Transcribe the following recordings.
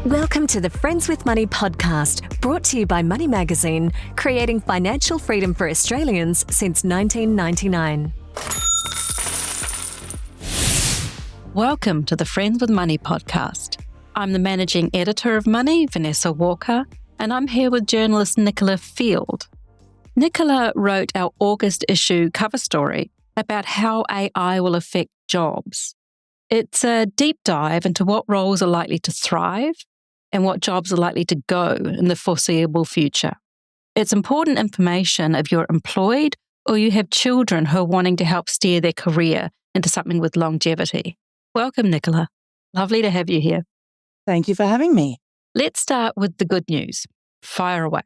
Welcome to the Friends with Money podcast, brought to you by Money Magazine, creating financial freedom for Australians since 1999. Welcome to the Friends with Money podcast. I'm the managing editor of Money, Vanessa Walker, and I'm here with journalist Nicola Field. Nicola wrote our August issue cover story about how AI will affect jobs. It's a deep dive into what roles are likely to thrive and what jobs are likely to go in the foreseeable future. It's important information if you're employed or you have children who are wanting to help steer their career into something with longevity. Welcome, Nicola. Lovely to have you here. Thank you for having me. Let's start with the good news. Fire away.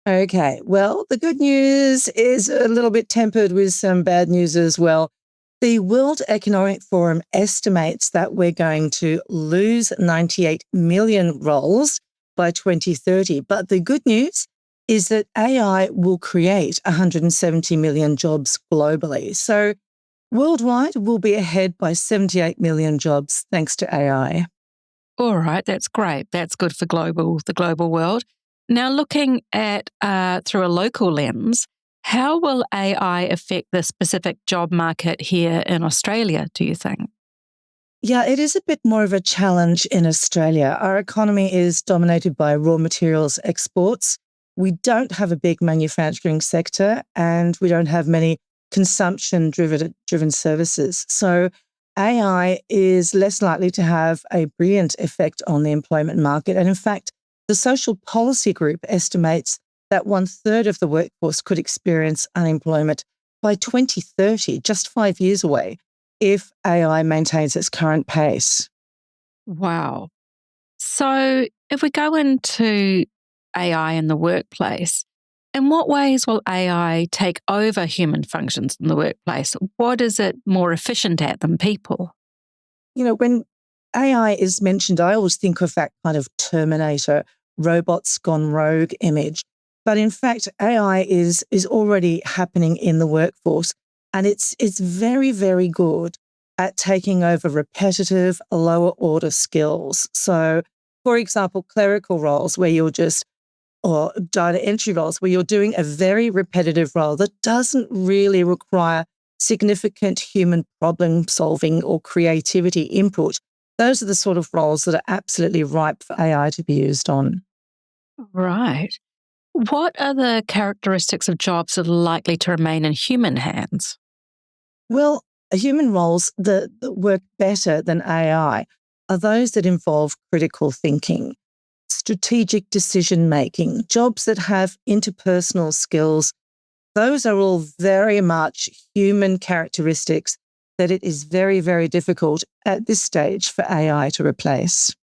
Okay, well, the good news is a little bit tempered with some bad news as well. The World Economic Forum estimates that we're going to lose 98 million roles by 2030. But the good news is that AI will create 170 million jobs globally. So worldwide, we'll be ahead by 78 million jobs thanks to AI. All right, that's great. That's good for the global world. Now, looking at through a local lens, how will AI affect the specific job market here in Australia, do you think? Yeah, it is a bit more of a challenge in Australia. Our economy is dominated by raw materials exports. We don't have a big manufacturing sector and we don't have many consumption-driven services. So AI is less likely to have a brilliant effect on the employment market. And in fact, the Social Policy Group estimates that 1/3 of the workforce could experience unemployment by 2030, just 5 years away, if AI maintains its current pace. Wow. So if we go into AI in the workplace, in what ways will AI take over human functions in the workplace? What is it more efficient at than people? You know, when AI is mentioned, I always think of that kind of Terminator, robots gone rogue image. But in fact, AI is already happening in the workforce, and it's very, very good at taking over repetitive, lower order skills. So, for example, clerical roles or data entry roles where you're doing a very repetitive role that doesn't really require significant human problem solving or creativity input. Those are the sort of roles that are absolutely ripe for AI to be used on. Right. What are the characteristics of jobs that are likely to remain in human hands? Well, human roles that work better than AI are those that involve critical thinking, strategic decision making, jobs that have interpersonal skills. Those are all very much human characteristics that it is very, very difficult at this stage for AI to replace.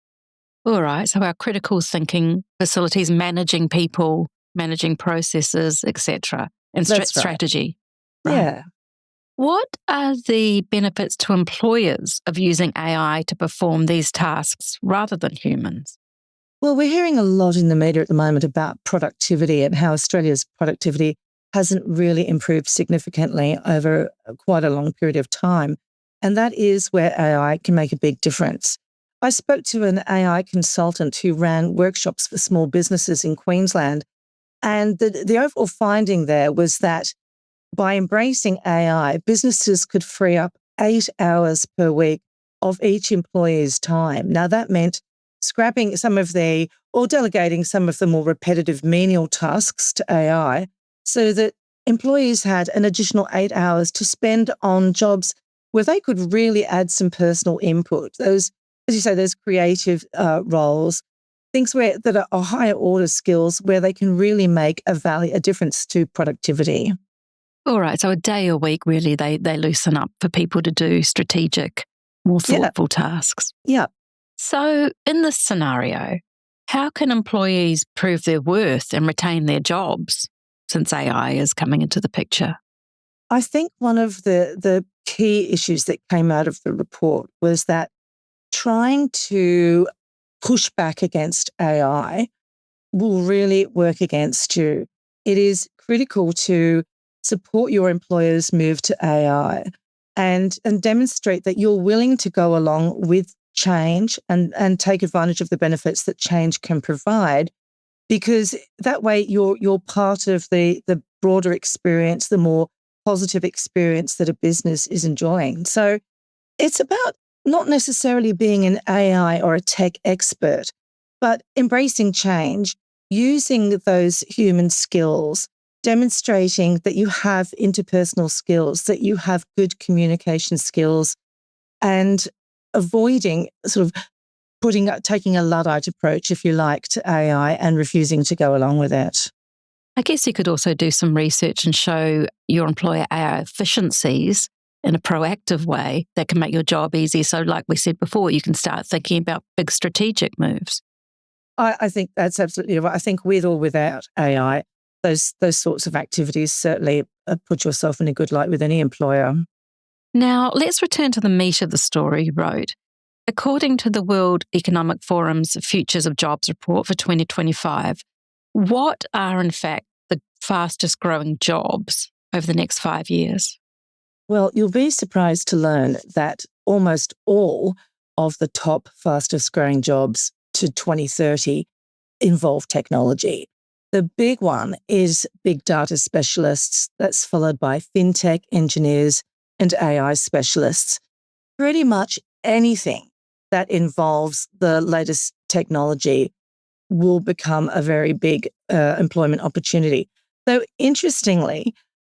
All right. So our critical thinking facilities, managing people, managing processes, etc., and That's right. strategy. Right. Yeah. What are the benefits to employers of using AI to perform these tasks rather than humans? Well, we're hearing a lot in the media at the moment about productivity and how Australia's productivity hasn't really improved significantly over quite a long period of time. And that is where AI can make a big difference. I spoke to an AI consultant who ran workshops for small businesses in Queensland. And the overall finding there was that by embracing AI, businesses could free up 8 hours per week of each employee's time. Now, that meant scrapping or delegating some of the more repetitive menial tasks to AI so that employees had an additional 8 hours to spend on jobs where they could really add some personal input. Those, as you say, those creative roles, things that are higher order skills where they can really make a difference to productivity. All right. So a day a week, really, they loosen up for people to do strategic, more thoughtful tasks. Yeah. So in this scenario, how can employees prove their worth and retain their jobs since AI is coming into the picture? I think one of the key issues that came out of the report was that trying to push back against AI will really work against you. It is critical to support your employer's move to AI and demonstrate that you're willing to go along with change and take advantage of the benefits that change can provide, because that way you're part of the broader experience, the more positive experience that a business is enjoying. So it's about not necessarily being an AI or a tech expert, but embracing change, using those human skills, demonstrating that you have interpersonal skills, that you have good communication skills, and avoiding sort of taking a Luddite approach, if you like, to AI and refusing to go along with it. I guess you could also do some research and show your employer AI efficiencies in a proactive way that can make your job easier. So like we said before, you can start thinking about big strategic moves. I think that's absolutely right. I think with or without AI, those sorts of activities certainly put yourself in a good light with any employer. Now, let's return to the meat of the story you wrote. According to the World Economic Forum's Futures of Jobs report for 2025, what are in fact the fastest growing jobs over the next 5 years? Well, you'll be surprised to learn that almost all of the top fastest growing jobs to 2030 involve technology. The big one is big data specialists. That's followed by fintech engineers and AI specialists. Pretty much anything that involves the latest technology will become a very big employment opportunity. Though, interestingly,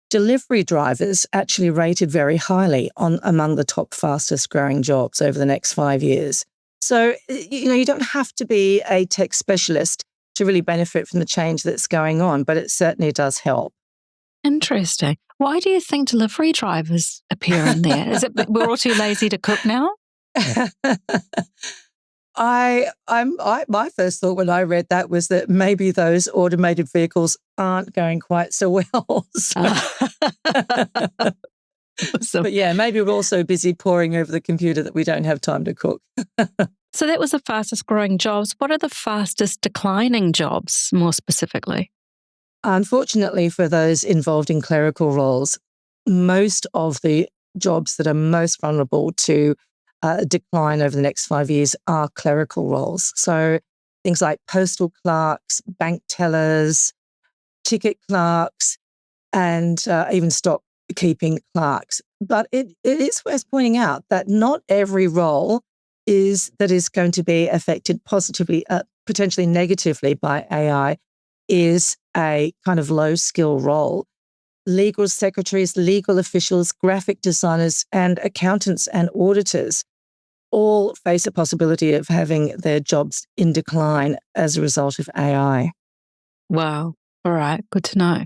delivery drivers actually rated very highly among the top fastest growing jobs over the next 5 years. So, you don't have to be a tech specialist to really benefit from the change that's going on, but it certainly does help. Interesting. Why do you think delivery drivers appear in there? Is it we're all too lazy to cook now? My first thought when I read that was that maybe those automated vehicles aren't going quite so well. But yeah, maybe we're also busy poring over the computer that we don't have time to cook. So that was the fastest growing jobs. What are the fastest declining jobs, more specifically? Unfortunately for those involved in clerical roles, most of the jobs that are most vulnerable to decline over the next 5 years are clerical roles. So things like postal clerks, bank tellers, ticket clerks, and even stock keeping clerks. But it is worth pointing out that not every role is going to be affected positively, potentially negatively by AI is a kind of low skill role. Legal secretaries, legal officials, graphic designers, and accountants and auditors all face a possibility of having their jobs in decline as a result of AI. Wow. All right. Good to know.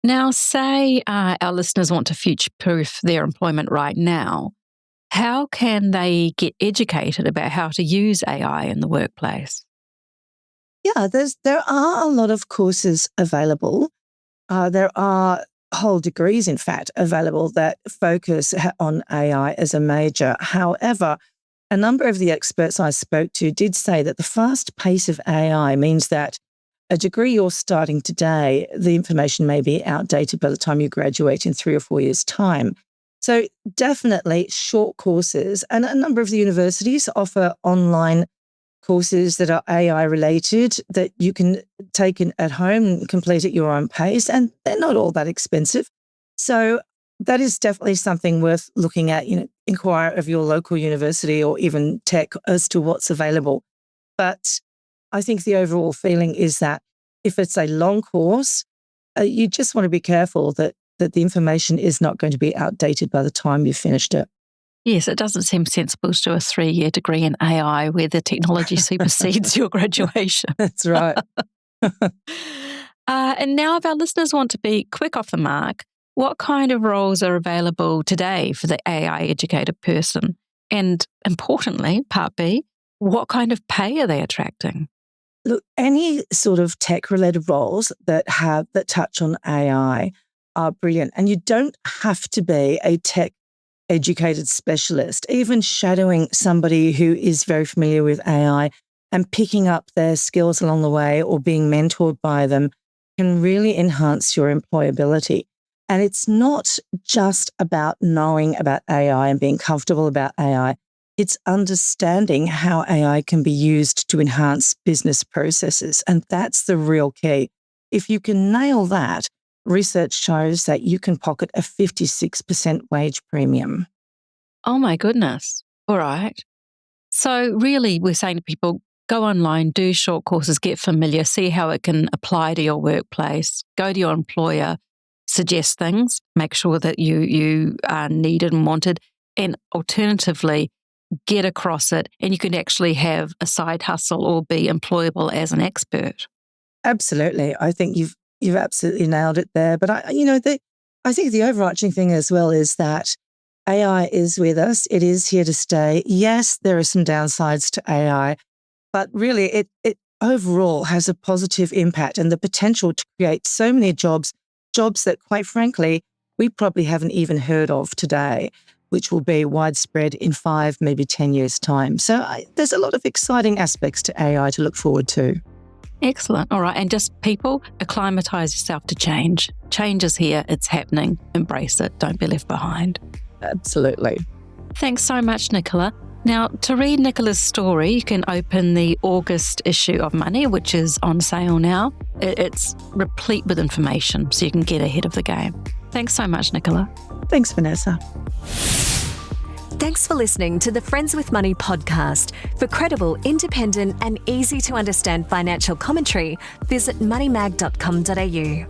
Now, say our listeners want to future-proof their employment right now. How can they get educated about how to use AI in the workplace? Yeah, there are a lot of courses available. There are whole degrees, in fact, available that focus on AI as a major. However, a number of the experts I spoke to did say that the fast pace of AI means that a degree you're starting today, the information may be outdated by the time you graduate in 3 or 4 years' time. So definitely short courses, and a number of the universities offer online courses that are AI related that you can take at home and complete at your own pace, and they're not all that expensive. So that is definitely something worth looking at. Inquire of your local university or even tech as to what's available. But I think the overall feeling is that if it's a long course, you just want to be careful that the information is not going to be outdated by the time you've finished it. Yes, it doesn't seem sensible to do a 3-year degree in AI where the technology supersedes your graduation. That's right. And now if our listeners want to be quick off the mark, what kind of roles are available today for the AI educated person? And importantly, part B, what kind of pay are they attracting? Look, any sort of tech-related roles that touch on AI are brilliant. And you don't have to be a tech-educated specialist. Even shadowing somebody who is very familiar with AI and picking up their skills along the way or being mentored by them can really enhance your employability. And it's not just about knowing about AI and being comfortable about AI. It's understanding how AI can be used to enhance business processes. And that's the real key. If you can nail that, research shows that you can pocket a 56% wage premium. Oh my goodness. All right. So really, we're saying to people, go online, do short courses, get familiar, see how it can apply to your workplace, go to your employer, suggest things, make sure that you are needed and wanted, and alternatively, get across it and you can actually have a side hustle or be employable as an expert. Absolutely. I think you've absolutely nailed it there. But I think the overarching thing as well is that AI is with us. It is here to stay. Yes, there are some downsides to AI, but really it overall has a positive impact and the potential to create so many jobs that, quite frankly, we probably haven't even heard of today, which will be widespread in 5, maybe 10 years' time. So there's a lot of exciting aspects to AI to look forward to. Excellent. All right. And just people, acclimatise yourself to change. Change is here. It's happening. Embrace it. Don't be left behind. Absolutely. Thanks so much, Nicola. Now, to read Nicola's story, you can open the August issue of Money, which is on sale now. It's replete with information, so you can get ahead of the game. Thanks so much, Nicola. Thanks, Vanessa. Thanks for listening to the Friends with Money podcast. For credible, independent and easy to understand financial commentary, visit moneymag.com.au.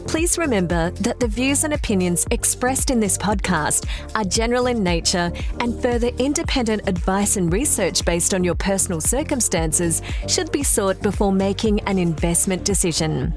Please remember that the views and opinions expressed in this podcast are general in nature, and further independent advice and research based on your personal circumstances should be sought before making an investment decision.